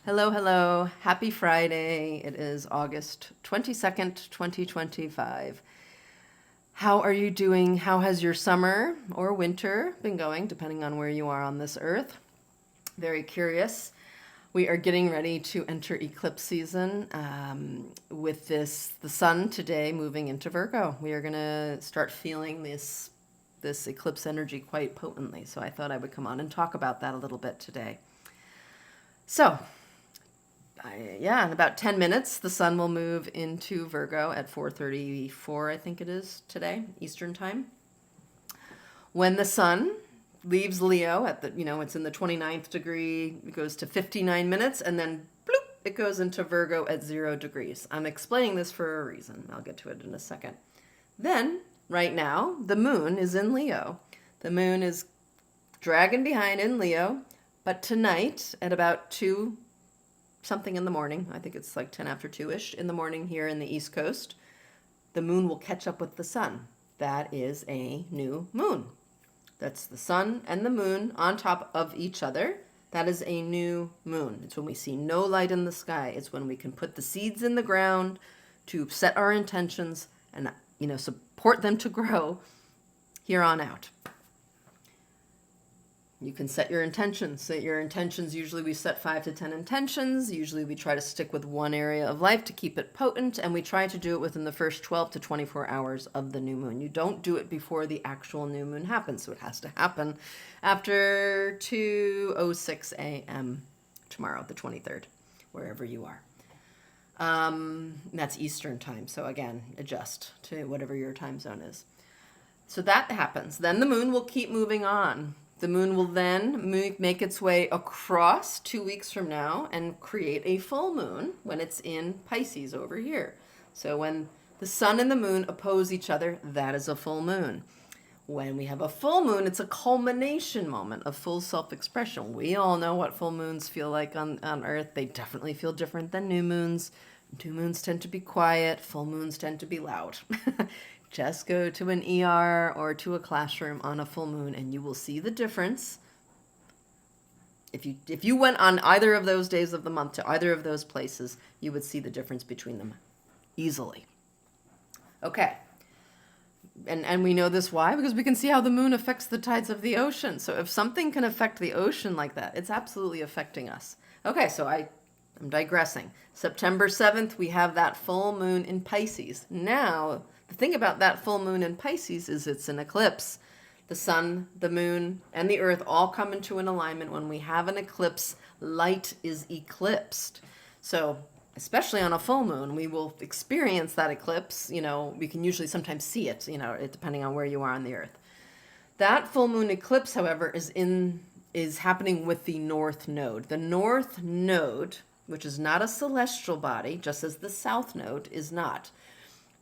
Hello, hello. Happy Friday. It is August 22nd, 2025. How are you doing? How has your summer or winter been going, depending on where you are on this earth? Very curious. We are getting ready to enter eclipse season with the sun today moving into Virgo. We are going to start feeling this eclipse energy quite potently. So I thought I would come on and talk about that a little bit today. So, in about 10 minutes, the sun will move into Virgo at 4:34, I think it is today, Eastern time. When the sun leaves Leo it's in the 29th degree, it goes to 59 minutes, and then bloop, it goes into Virgo at 0 degrees. I'm explaining this for a reason. I'll get to it in a second. Then, right now, the moon is in Leo. The moon is dragging behind in Leo, but tonight at about 2 something in the morning, I think it's like 10 after 2-ish in the morning here in the East Coast, the moon will catch up with the sun. That is a new moon. That's the sun and the moon on top of each other. That is a new moon. It's when we see no light in the sky. It's when we can put the seeds in the ground to set our intentions and support them to grow here on out. You can set your intentions. Usually we set 5 to 10 intentions. Usually we try to stick with one area of life to keep it potent, and we try to do it within the first 12 to 24 hours of the new moon. You don't do it before the actual new moon happens, so it has to happen after 2:06 a.m. tomorrow, the 23rd, wherever you are. That's Eastern time, so again, adjust to whatever your time zone is. So that happens. Then the moon will keep moving on. The moon will then make its way across 2 weeks from now and create a full moon when it's in Pisces over here. So when the sun and the moon oppose each other, that is a full moon. When we have a full moon, it's a culmination moment of full self-expression. We all know what full moons feel like on Earth. They definitely feel different than new moons. New moons tend to be quiet. Full moons tend to be loud. Just go to an ER or to a classroom on a full moon and you will see the difference. If you went on either of those days of the month to either of those places, you would see the difference between them easily. Okay. And we know this why? Because we can see how the moon affects the tides of the ocean. So if something can affect the ocean like that, it's absolutely affecting us. Okay, so I'm digressing. September 7th, we have that full moon in Pisces. Now, the thing about that full moon in Pisces is it's an eclipse. The sun, the moon, and the earth all come into an alignment. When we have an eclipse, light is eclipsed. So, especially on a full moon, we will experience that eclipse. We can usually sometimes see it, depending on where you are on the earth. That full moon eclipse, however, is happening with the North Node. The North Node, which is not a celestial body, just as the South Node is not.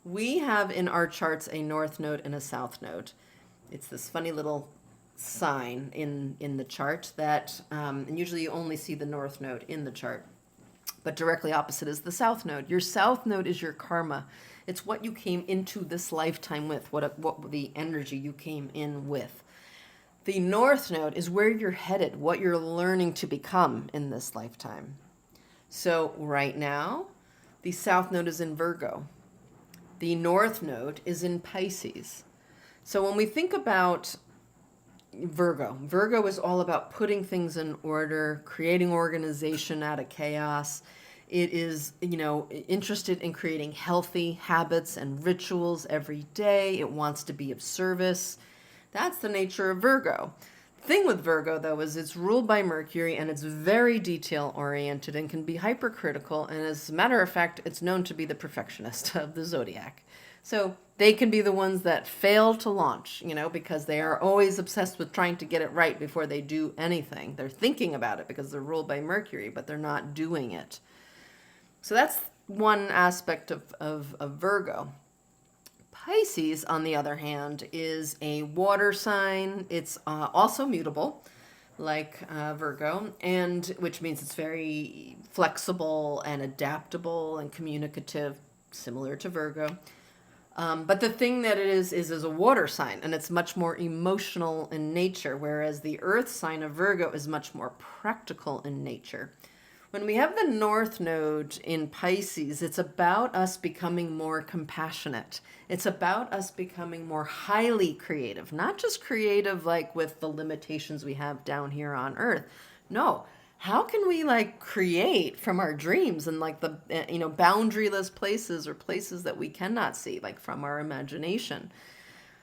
We have in our charts a North Node and a South Node. It's this funny little sign in the chart that, and usually you only see the North Node in the chart, but directly opposite is the South Node. Your South Node is your karma. It's what you came into this lifetime with, what the energy you came in with. The North Node is where you're headed, what you're learning to become in this lifetime. So right now, the South Node is in Virgo. The North Node is in Pisces. So when we think about Virgo is all about putting things in order, creating organization out of chaos. It is, interested in creating healthy habits and rituals every day. It wants to be of service. That's the nature of Virgo. The thing with Virgo, though, is it's ruled by Mercury and it's very detail-oriented and can be hypercritical. And as a matter of fact, it's known to be the perfectionist of the zodiac. So they can be the ones that fail to launch, because they are always obsessed with trying to get it right before they do anything. They're thinking about it because they're ruled by Mercury, but they're not doing it. So that's one aspect of Virgo. Pisces, on the other hand, is a water sign. It's also mutable, like Virgo, and which means it's very flexible and adaptable and communicative, similar to Virgo. But the thing that it is a water sign, and it's much more emotional in nature, whereas the earth sign of Virgo is much more practical in nature. When we have the North Node in Pisces, it's about us becoming more compassionate. It's about us becoming more highly creative, not just creative like with the limitations we have down here on Earth. No, how can we like create from our dreams and like the boundaryless places or places that we cannot see, like from our imagination?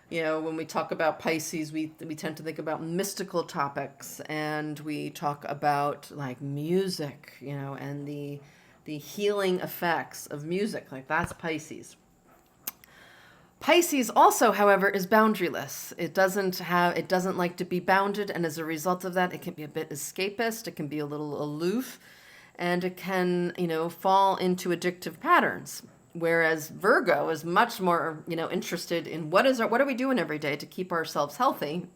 When we talk about Pisces, we tend to think about mystical topics, and we talk about like music, and the healing effects of music. Like that's Pisces. Pisces also, however, is boundaryless. It doesn't like to be bounded, and as a result of that, it can be a bit escapist, it can be a little aloof, and it can, fall into addictive patterns. Whereas Virgo is much more, interested in what are we doing every day to keep ourselves healthy.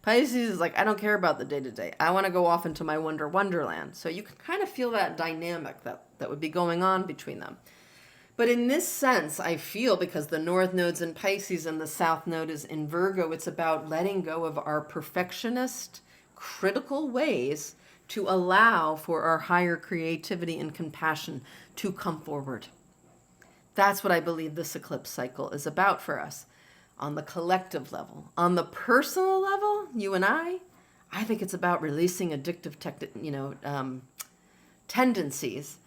Pisces is like, I don't care about the day to day. I want to go off into my wonderland. So you can kind of feel that dynamic that would be going on between them. But in this sense, I feel, because the North Node's in Pisces and the South Node is in Virgo, it's about letting go of our perfectionist, critical ways to allow for our higher creativity and compassion to come forward. That's what I believe this eclipse cycle is about for us on the collective level. On the personal level, you and I think it's about releasing addictive tendencies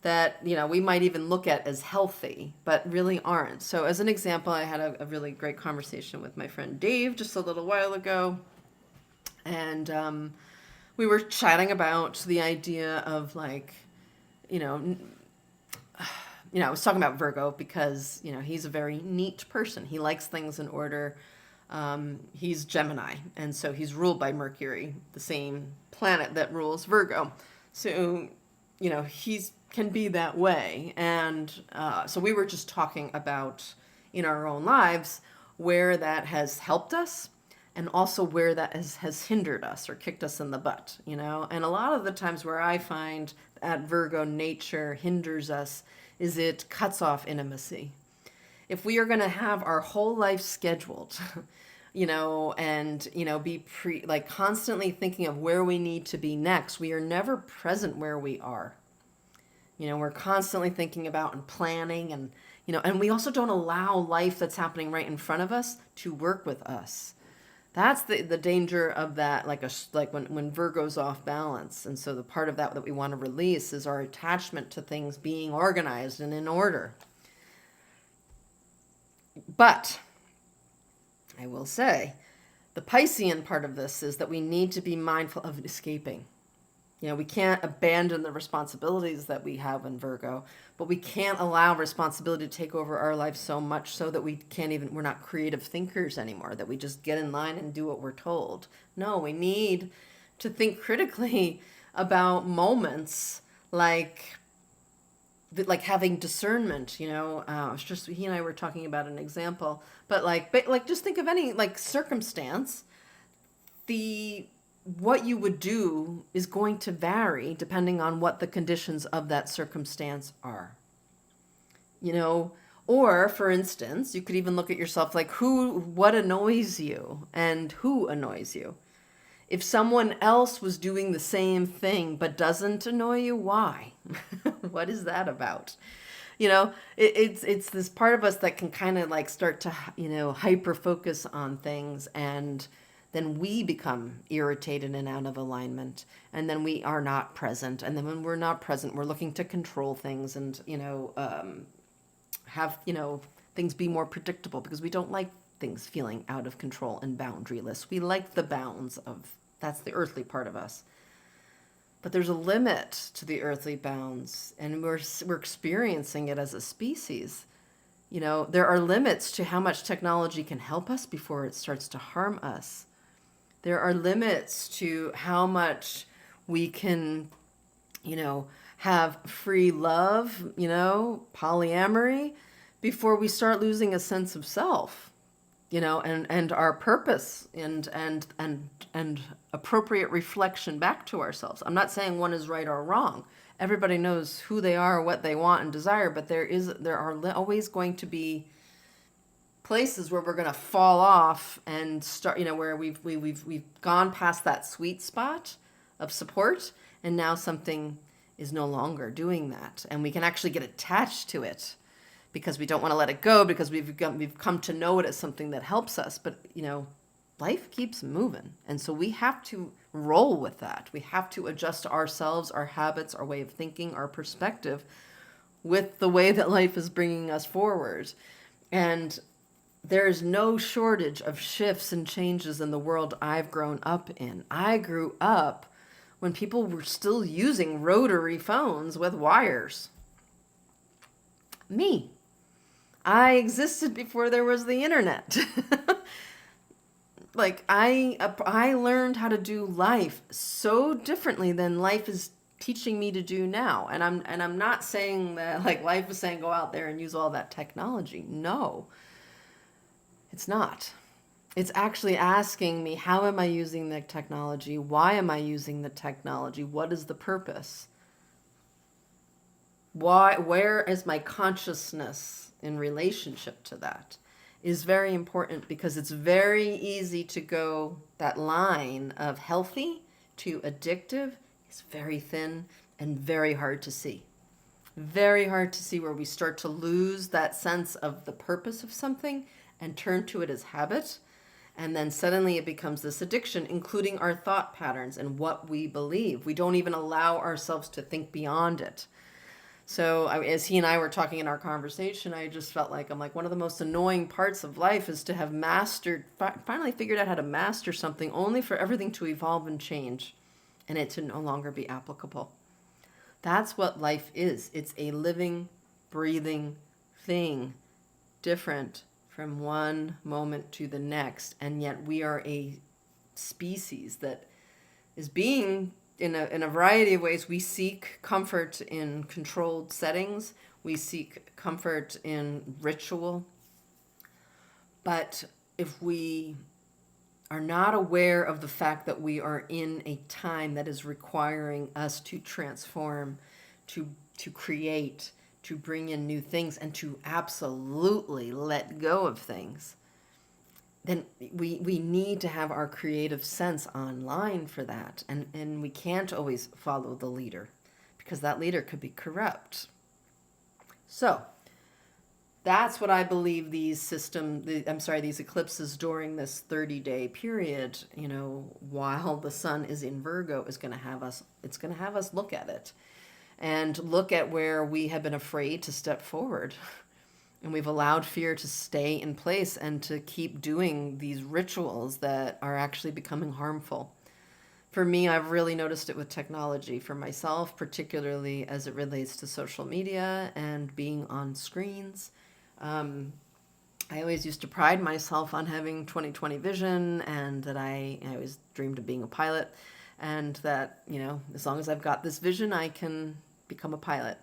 that, we might even look at as healthy, but really aren't. So as an example, I had a really great conversation with my friend Dave just a little while ago. And we were chatting about the idea of like, I was talking about Virgo because, he's a very neat person. He likes things in order. He's Gemini, and so he's ruled by Mercury, the same planet that rules Virgo. So, he can be that way. And so we were just talking about in our own lives where that has helped us and also where that has hindered us or kicked us in the butt, And a lot of the times where I find that Virgo nature hinders us is it cuts off intimacy. If we are going to have our whole life scheduled, and, be constantly thinking of where we need to be next, we are never present where we are. We're constantly thinking about and planning and, and we also don't allow life that's happening right in front of us to work with us. That's the danger of that, like when Virgo's off balance. And so the part of that we want to release is our attachment to things being organized and in order. But I will say, the Piscean part of this is that we need to be mindful of escaping. We can't abandon the responsibilities that we have in Virgo, but we can't allow responsibility to take over our life so much so that we're not creative thinkers anymore, that we just get in line and do what we're told. No, we need to think critically about moments like having discernment, he and I were talking about an example, but just think of any circumstance, what you would do is going to vary depending on what the conditions of that circumstance are. Or for instance, you could even look at yourself like what annoys you and who annoys you. If someone else was doing the same thing but doesn't annoy you, why? What is that about? It's this part of us that can kind of start to, hyper focus on things, and then we become irritated and out of alignment, and then we are not present. And then when we're not present, we're looking to control things and, have, things be more predictable, because we don't like things feeling out of control and boundaryless. We like the bounds that's the earthly part of us. But there's a limit to the earthly bounds, and we're experiencing it as a species. There are limits to how much technology can help us before it starts to harm us. There are limits to how much we can, have free love, polyamory, before we start losing a sense of self, and our purpose and appropriate reflection back to ourselves. I'm not saying one is right or wrong. Everybody knows who they are, what they want and desire, but there are always going to be places where we're going to fall off and start, where we've gone past that sweet spot of support, And now something is no longer doing that. And we can actually get attached to it because we don't want to let it go, because we've come to know it as something that helps us. But, life keeps moving. And so we have to roll with that. We have to adjust ourselves, our habits, our way of thinking, our perspective with the way that life is bringing us forward. And there's no shortage of shifts and changes in the world I've grown up in. I grew up when people were still using rotary phones with wires. Me. I existed before there was the internet. Like I learned how to do life so differently than life is teaching me to do now. And I'm not saying that like life is saying go out there and use all that technology. No. It's not. It's actually asking me, how am I using the technology? Why am I using the technology? What is the purpose? Where is my consciousness in relationship to that? Is very important, because it's very easy to go, that line of healthy to addictive is very thin and very hard to see. Very hard to see, where we start to lose that sense of the purpose of something and turn to it as habit. And then suddenly it becomes this addiction, including our thought patterns and what we believe. We don't even allow ourselves to think beyond it. So as he and I were talking in our conversation, I just felt like, one of the most annoying parts of life is to have finally figured out how to master something only for everything to evolve and change and it to no longer be applicable. That's what life is. It's a living, breathing thing, different from one moment to the next. And yet we are a species that is being, in a variety of ways. We seek comfort in controlled settings. We seek comfort in ritual. But if we are not aware of the fact that we are in a time that is requiring us to transform, to create, to bring in new things, and to absolutely let go of things, then we need to have our creative sense online for that. And we can't always follow the leader, because that leader could be corrupt. So that's what I believe these eclipses during this 30-day period, while the sun is in Virgo, is going to have us, it's going to have us look at it and look at where we have been afraid to step forward. And we've allowed fear to stay in place and to keep doing these rituals that are actually becoming harmful. For me, I've really noticed it with technology. For myself, particularly as it relates to social media and being on screens. I always used to pride myself on having 20/20 vision, and that I always dreamed of being a pilot. And that, as long as I've got this vision, I can become a pilot.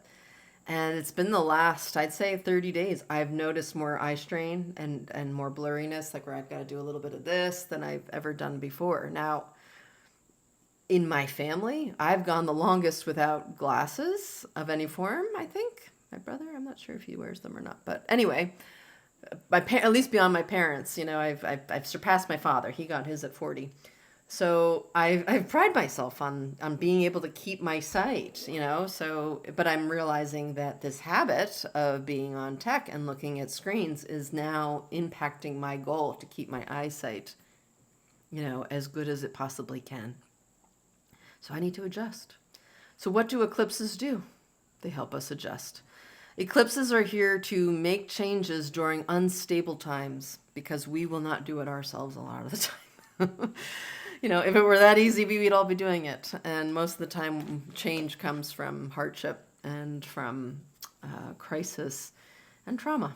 And it's been the last, I'd say 30 days, I've noticed more eye strain and more blurriness, like where I've got to do a little bit of this than I've ever done before. Now, in my family, I've gone the longest without glasses of any form, I think. My brother, I'm not sure if he wears them or not. But anyway, at least beyond my parents, I've surpassed my father. He got his at 40. So I pride myself on being able to keep my sight, but I'm realizing that this habit of being on tech and looking at screens is now impacting my goal to keep my eyesight, as good as it possibly can. So I need to adjust. So what do eclipses do? They help us adjust. Eclipses are here to make changes during unstable times, because we will not do it ourselves a lot of the time. If it were that easy, we'd all be doing it. And most of the time, change comes from hardship and from crisis and trauma.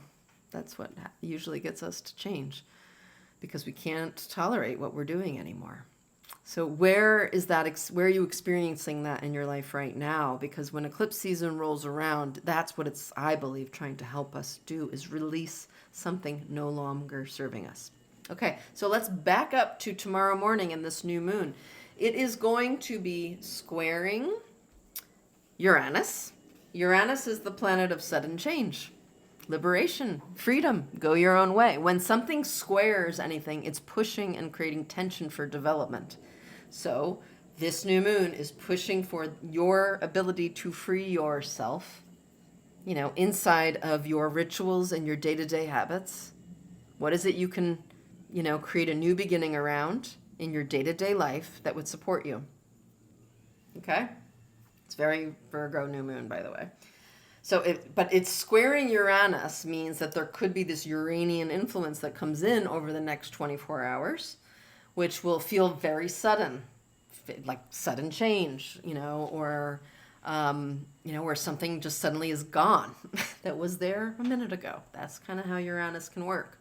That's what usually gets us to change, because we can't tolerate what we're doing anymore. So where are you experiencing that in your life right now? Because when eclipse season rolls around, that's what it's, I believe, trying to help us do, is release something no longer serving us. Okay, so let's back up to tomorrow morning and this new moon. It is going to be squaring Uranus. Uranus is the planet of sudden change, liberation, freedom, go your own way. When something squares anything, it's pushing and creating tension for development. So This new moon is pushing for your ability to free yourself, inside of your rituals and your day-to-day habits. What is it you can, create a new beginning around in your day-to-day life that would support you? Okay? It's very Virgo new moon, by the way. But it's squaring Uranus means that there could be this Uranian influence that comes in over the next 24 hours, which will feel very sudden, like sudden change, or, where something just suddenly is gone that was there a minute ago. That's kind of how Uranus can work.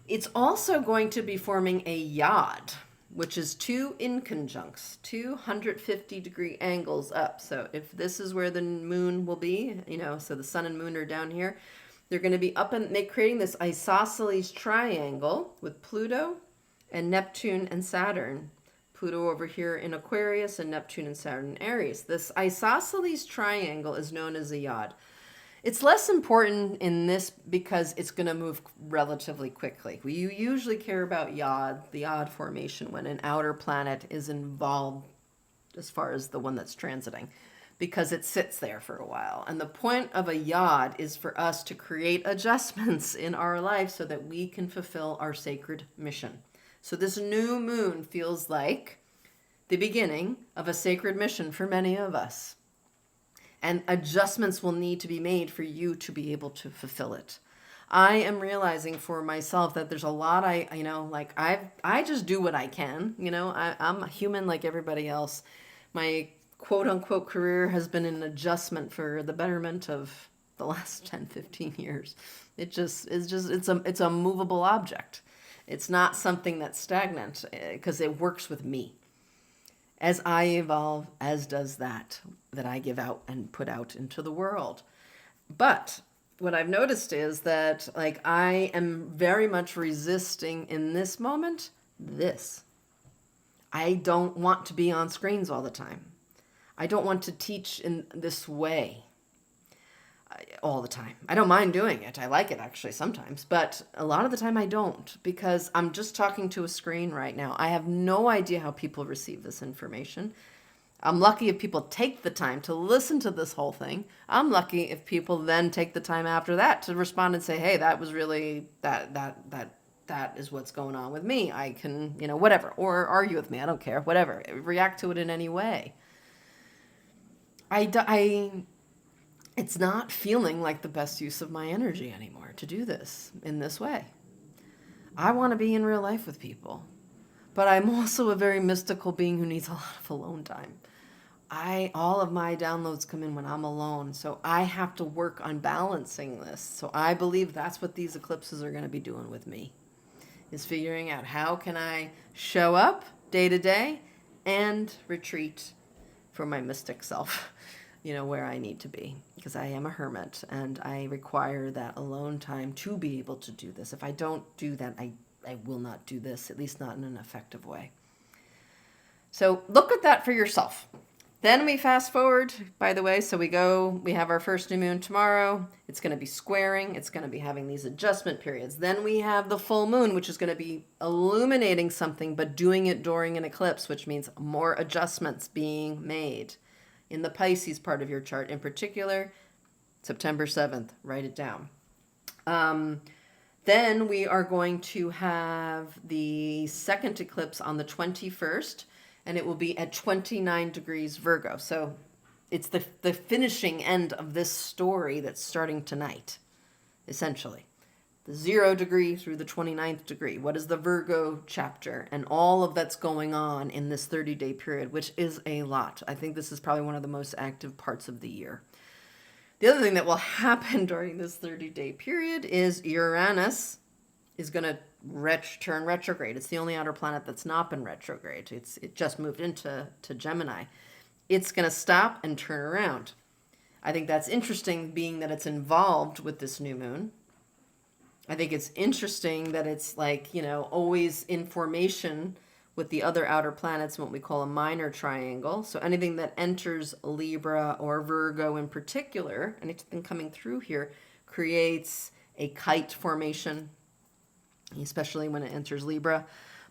It's also going to be forming a yod, which is two inconjuncts, 250-degree angles up. So if this is where the moon will be, so the sun and moon are down here, they're going to be up and creating this isosceles triangle with Pluto and Neptune and Saturn. Pluto over here in Aquarius and Neptune and Saturn in Aries. This isosceles triangle is known as a yod. It's less important in this because it's going to move relatively quickly. We usually care about the yod formation, when an outer planet is involved as far as the one that's transiting, because it sits there for a while. And the point of a yod is for us to create adjustments in our life so that we can fulfill our sacred mission. So this new moon feels like the beginning of a sacred mission for many of us. And adjustments will need to be made for you to be able to fulfill it. I am realizing for myself that there's a lot I just do what I can. I'm a human like everybody else. My quote unquote career has been an adjustment for the betterment of the last 10, 15 years. It's a movable object. It's not something that's stagnant because it works with me. As I evolve, as does that I give out and put out into the world. But what I've noticed is that I am very much resisting in this moment this. I don't want to be on screens all the time. I don't want to teach in this way all the time. I don't mind doing it. I like it actually sometimes, but a lot of the time I don't, because I'm just talking to a screen right now. I have no idea how people receive this information. I'm lucky if people take the time to listen to this whole thing. I'm lucky if people then take the time after that to respond and say, hey, that was really, that is what's going on with me. I can, whatever, or argue with me. I don't care, whatever. React to it in any way. It's not feeling like the best use of my energy anymore to do this in this way. I want to be in real life with people, but I'm also a very mystical being who needs a lot of alone time. All of my downloads come in when I'm alone, so I have to work on balancing this. So I believe that's what these eclipses are going to be doing with me, is figuring out how can I show up day to day and retreat for my mystic self, where I need to be, because I am a hermit and I require that alone time to be able to do this. If I don't do that, I will not do this, at least not in an effective way. So look at that for yourself. Then we fast forward, by the way, so we have our first new moon tomorrow. It's going to be squaring. It's going to be having these adjustment periods. Then we have the full moon, which is going to be illuminating something, but doing it during an eclipse, which means more adjustments being made. In the Pisces part of your chart in particular, September 7th, write it down. Then we are going to have the second eclipse on the 21st, and it will be at 29 degrees Virgo. So it's the finishing end of this story that's starting tonight, essentially. The 0 degree through the 29th degree. What is the Virgo chapter? And all of that's going on in this 30-day period, which is a lot. I think this is probably one of the most active parts of the year. The other thing that will happen during this 30-day period is Uranus is going to turn retrograde. It's the only outer planet that's not been retrograde. It just moved into Gemini. It's going to stop and turn around. I think that's interesting, being that it's involved with this new moon. I think it's interesting that it's always in formation with the other outer planets in what we call a minor triangle. So anything that enters Libra or Virgo in particular, anything coming through here, creates a kite formation, especially when it enters Libra.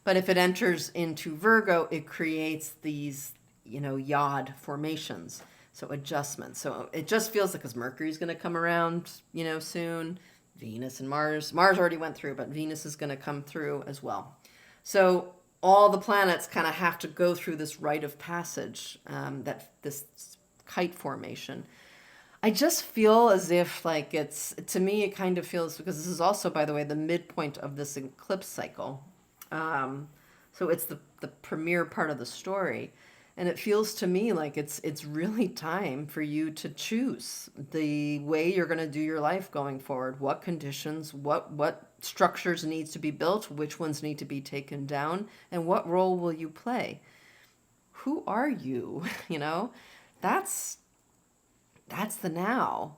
But if it enters into Virgo, it creates these, yod formations. So adjustments. So it just feels like, because Mercury's going to come around, soon. Venus and Mars. Mars already went through, but Venus is going to come through as well. So all the planets kind of have to go through this rite of passage, that this kite formation. I just feel as if, like, to me, it kind of feels, because this is also, by the way, the midpoint of this eclipse cycle. So it's the premier part of the story. And it feels to me like it's really time for you to choose the way you're going to do your life going forward. What conditions, what structures needs to be built, which ones need to be taken down, and what role will you play? Who are you? That's the now.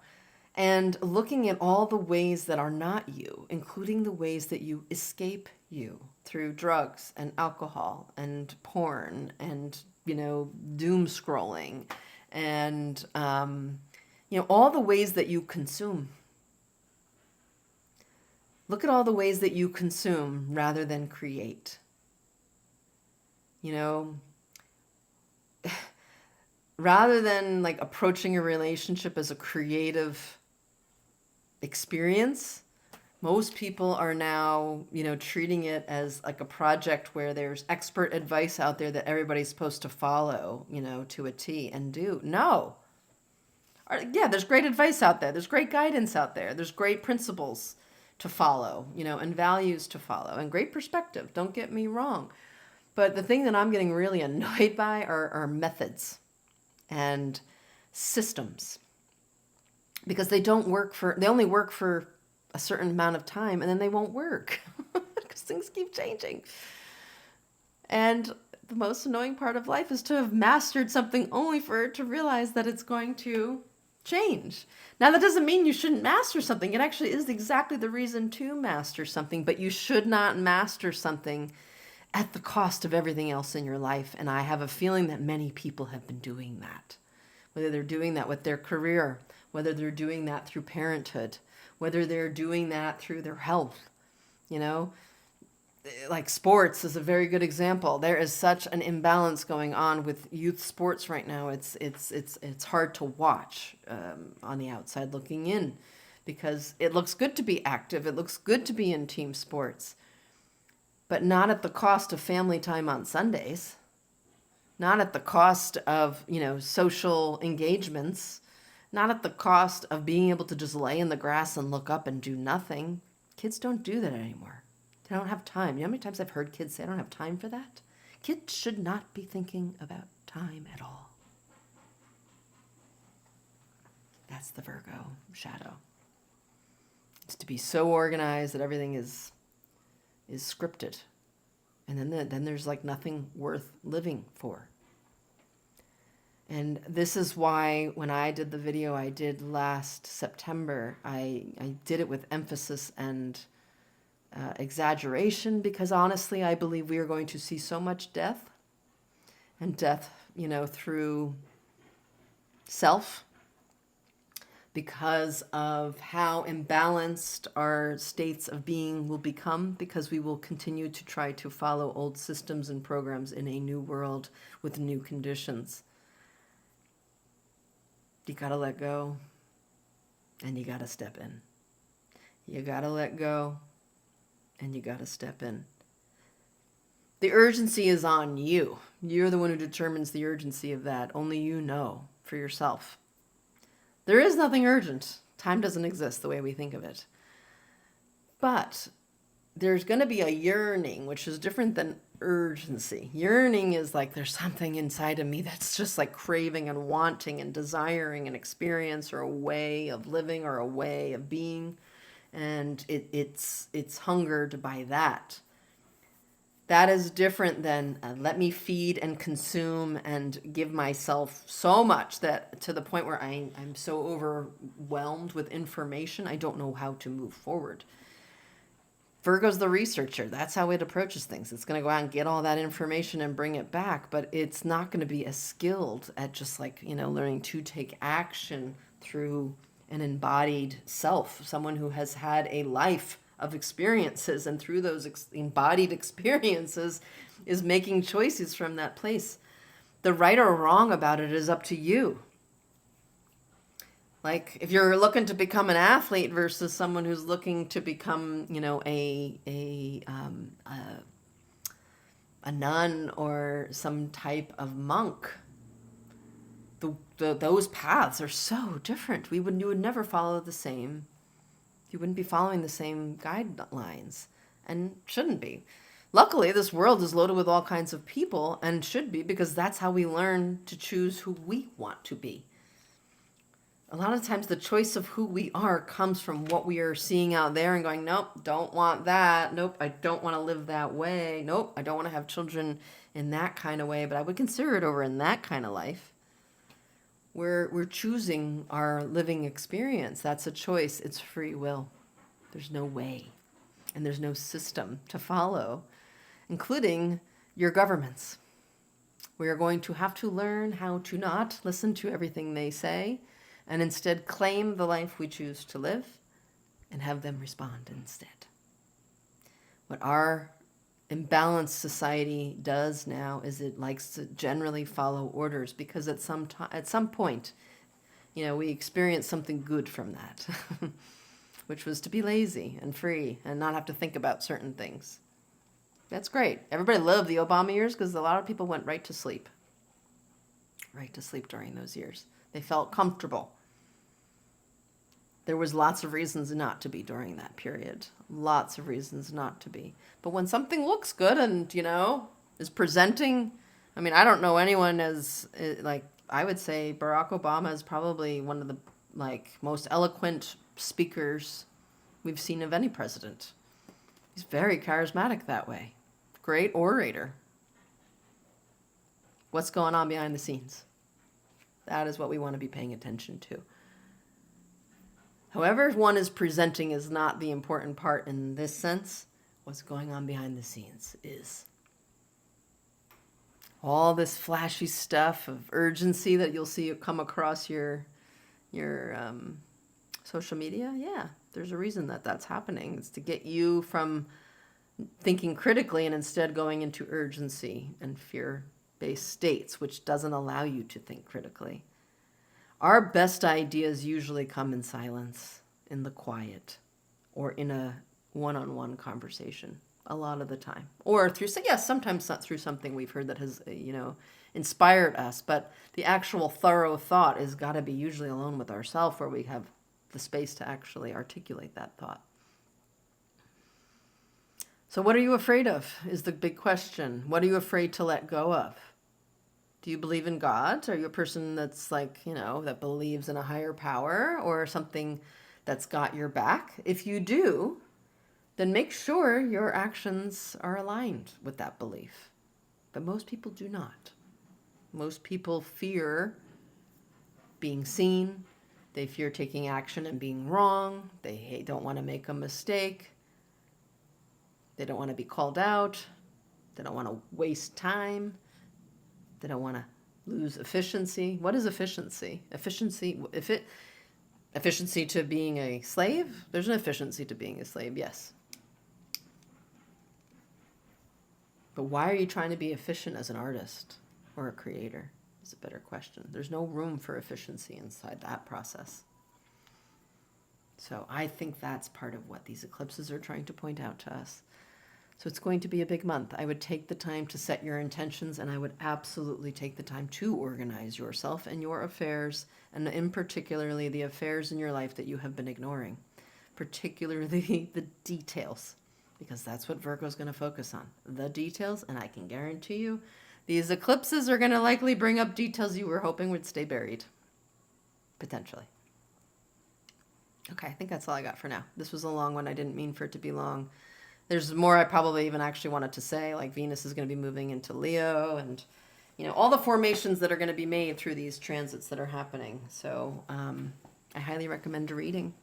And looking at all the ways that are not you, including the ways that you escape you through drugs and alcohol and porn and doom scrolling, and all the ways that you consume. Look at all the ways that you consume rather than create. Rather than like approaching a relationship as a creative experience, most people are now, treating it as like a project where there's expert advice out there that everybody's supposed to follow, to a T and do. No. Yeah, there's great advice out there. There's great guidance out there. There's great principles to follow, and values to follow, and great perspective. Don't get me wrong. But the thing that I'm getting really annoyed by are methods and systems. Because they only work for a certain amount of time, and then they won't work because things keep changing. And the most annoying part of life is to have mastered something only for it to realize that it's going to change. Now, that doesn't mean you shouldn't master something. It actually is exactly the reason to master something, but you should not master something at the cost of everything else in your life. And I have a feeling that many people have been doing that. Whether they're doing that with their career, whether they're doing that through parenthood, whether they're doing that through their health, like sports is a very good example. There is such an imbalance going on with youth sports right now. It's hard to watch on the outside looking in, because it looks good to be active. It looks good to be in team sports, but not at the cost of family time on Sundays, not at the cost of, social engagements, not at the cost of being able to just lay in the grass and look up and do nothing. Kids don't do that anymore. They don't have time. You know how many times I've heard kids say, I don't have time for that? Kids should not be thinking about time at all. That's the Virgo shadow. It's to be so organized that everything is scripted. And then there's like nothing worth living for. And this is why when I did the video I did last September, I did it with emphasis and exaggeration, because honestly, I believe we are going to see so much death, and death, through self, because of how imbalanced our states of being will become, because we will continue to try to follow old systems and programs in a new world with new conditions. You gotta let go, and you gotta step in. You gotta let go, and you gotta step in. The urgency is on you. You're the one who determines the urgency of that. Only you know for yourself. There is nothing urgent. Time doesn't exist the way we think of it. But there's going to be a yearning, which is different than urgency. Yearning is like there's something inside of me that's just like craving and wanting and desiring an experience or a way of living or a way of being. And it's hungered by that. That is different than let me feed and consume and give myself so much that to the point where I'm so overwhelmed with information, I don't know how to move forward. Virgo's the researcher. That's how it approaches things. It's going to go out and get all that information and bring it back, but it's not going to be as skilled at just like, learning to take action through an embodied self, someone who has had a life of experiences, and through those embodied experiences is making choices from that place. The right or wrong about it is up to you. Like if you're looking to become an athlete versus someone who's looking to become, a nun or some type of monk, those paths are so different. You would never follow the same. You wouldn't be following the same guidelines, and shouldn't be. Luckily, this world is loaded with all kinds of people, and should be, because that's how we learn to choose who we want to be. A lot of times the choice of who we are comes from what we are seeing out there and going, nope, don't want that. Nope, I don't want to live that way. Nope, I don't want to have children in that kind of way, but I would consider it over in that kind of life. We're choosing our living experience. That's a choice. It's free will. There's no way, and there's no system to follow, including your governments. We are going to have to learn how to not listen to everything they say, and instead claim the life we choose to live and have them respond instead. What our imbalanced society does now is it likes to generally follow orders, because at some point, we experience something good from that, which was to be lazy and free and not have to think about certain things. That's great. Everybody loved the Obama years because a lot of people went right to sleep during those years. They felt comfortable. There was lots of reasons not to be during that period. Lots of reasons not to be. But when something looks good and, is presenting, I don't know anyone I would say Barack Obama is probably one of the, most eloquent speakers we've seen of any president. He's very charismatic that way. Great orator. What's going on behind the scenes? That is what we want to be paying attention to. However one is presenting is not the important part in this sense. What's going on behind the scenes is all this flashy stuff of urgency that you'll see come across your social media. Yeah, there's a reason that's happening. It's to get you from thinking critically and instead going into urgency and fear-based states, which doesn't allow you to think critically. Our best ideas usually come in silence, in the quiet, or in a one-on-one conversation, a lot of the time. Or sometimes through something we've heard that has, inspired us, but the actual thorough thought has got to be usually alone with ourselves, where we have the space to actually articulate that thought. So what are you afraid of is the big question. What are you afraid to let go of? Do you believe in God? Are you a person that's that believes in a higher power or something that's got your back? If you do, then make sure your actions are aligned with that belief. But most people do not. Most people fear being seen. They fear taking action and being wrong. They don't want to make a mistake. They don't want to be called out. They don't want to waste time. They don't want to lose efficiency. What is efficiency? Efficiency to being a slave? There's an efficiency to being a slave, yes. But why are you trying to be efficient as an artist or a creator? Is a better question. There's no room for efficiency inside that process. So I think that's part of what these eclipses are trying to point out to us. So it's going to be a big month. I would take the time to set your intentions, and I would absolutely take the time to organize yourself and your affairs, and in particularly the affairs in your life that you have been ignoring, particularly the details, because that's what Virgo is going to focus on, the details, and I can guarantee you these eclipses are going to likely bring up details you were hoping would stay buried, potentially. Okay, I think that's all I got for now. This was a long one. I didn't mean for it to be long. There's more I probably even actually wanted to say, like Venus is going to be moving into Leo and, all the formations that are going to be made through these transits that are happening. So I highly recommend a reading,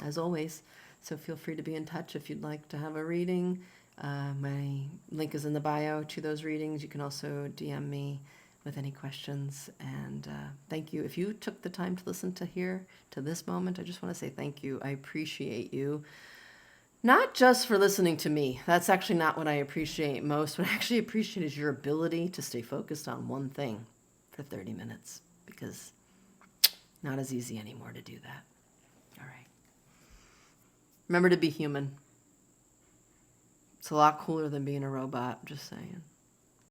as always. So feel free to be in touch if you'd like to have a reading. My link is in the bio to those readings. You can also DM me with any questions. And thank you. If you took the time to listen to this moment, I just want to say thank you. I appreciate you Not just for listening to me. That's actually not what I appreciate most. What I actually appreciate is your ability to stay focused on one thing for 30 minutes, because not as easy anymore to do that. All right. Remember to be human. It's a lot cooler than being a robot, just saying.